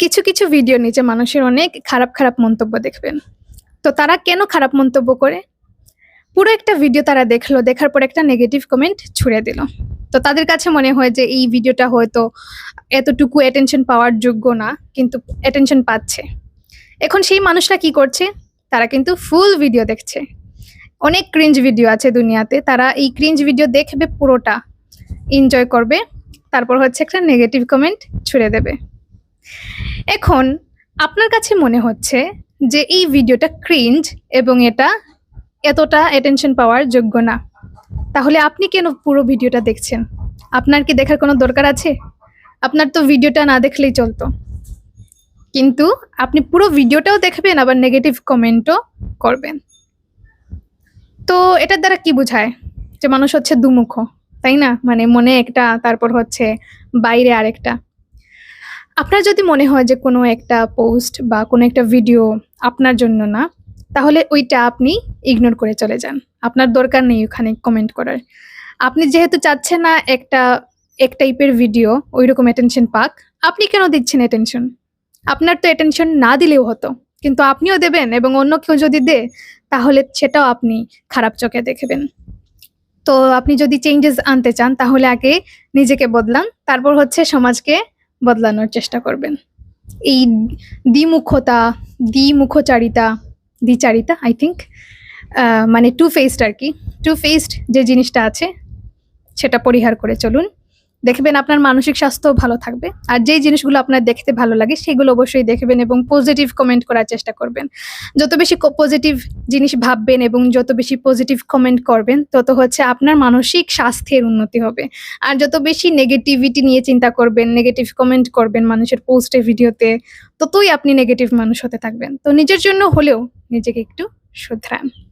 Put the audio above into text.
কিছু কিছু ভিডিওর নিচে মানুষের অনেক খারাপ খারাপ মন্তব্য দেখবেন। তো তারা কেন খারাপ মন্তব্য করে? পুরো একটা ভিডিও তারা দেখলো, দেখার পর একটা নেগেটিভ কমেন্ট ছুড়ে দিল। তো তাদের কাছে মনে হয় যে এই ভিডিওটা হয়তো এতটুকু অ্যাটেনশন পাওয়ার যোগ্য না, কিন্তু অ্যাটেনশন পাচ্ছে। এখন সেই মানুষরা কি করছে? তারা কিন্তু ফুল ভিডিও দেখছে। অনেক ক্রিঞ্জ ভিডিও আছে দুনিয়াতে, তারা এই ক্রিঞ্জ ভিডিও দেখবে, পুরোটা এনজয় করবে, তারপর হচ্ছে একটা নেগেটিভ কমেন্ট ছুড়ে দেবে। এখন আপনার কাছে মনে হচ্ছে যে এই ভিডিওটা ক্রিঞ্জ এবং এটা এতটা অ্যাটেনশন পাওয়ার যোগ্য না, তাহলে আপনি কেন পুরো ভিডিওটা দেখছেন? আপনার কি দেখার কোনো দরকার আছে? আপনার তো ভিডিওটা না দেখলেই চলতো, কিন্তু আপনি পুরো ভিডিওটাও দেখবেন, আবার নেগেটিভ কমেন্টও করবেন। তো এটার দ্বারা কি বোঝায়? যে মানুষ হচ্ছে দুমুখ, তাই না? মানে মনে একটা, তারপর হচ্ছে বাইরে আরেকটা। আপনার যদি মনে হয় যে কোনো একটা পোস্ট বা কোনো একটা ভিডিও আপনার জন্য না, তাহলে ওইটা আপনি ইগনোর করে চলে যান। আপনার দরকার নেই ওখানে কমেন্ট করার। আপনি যেহেতু চাচ্ছেন না এক টাইপের ভিডিও ওইরকম অ্যাটেনশন পাক, আপনি কেন দিচ্ছেন অ্যাটেনশন? আপনার তো অ্যাটেনশন না দিলেও হতো, কিন্তু আপনিও দেবেন, এবং অন্য কেউ যদি দেয় তাহলে সেটাও আপনি খারাপ চোখে দেখবেন। তো আপনি যদি চেঞ্জেস আনতে চান, তাহলে আগে নিজেকে বদলান, তারপর হচ্ছে সমাজকে বদলানোর চেষ্টা করবেন। এই দ্বিমুখতা, দ্বিচারিতা আই থিঙ্ক, মানে টু ফেসড আর কি, টু ফেসড যে জিনিসটা আছে সেটা পরিহার করে চলুন। দেখবেন আপনার মানসিক স্বাস্থ্য ভালো থাকবে। আর যেই জিনিসগুলো আপনার দেখতে ভালো লাগে সেগুলো অবশ্যই দেখবেন এবং পজিটিভ কমেন্ট করার চেষ্টা করবেন। যত বেশি পজিটিভ জিনিস ভাববেন এবং যত বেশি পজিটিভ কমেন্ট করবেন, তত হচ্ছে আপনার মানসিক স্বাস্থ্যের উন্নতি হবে। আর যত বেশি নেগেটিভিটি নিয়ে চিন্তা করবেন, নেগেটিভ কমেন্ট করবেন মানুষের পোস্টে, ভিডিওতে, ততই আপনি নেগেটিভ মানুষ হতে থাকবেন। তো নিজের জন্য হলেও নিজেকে একটু শুধরান।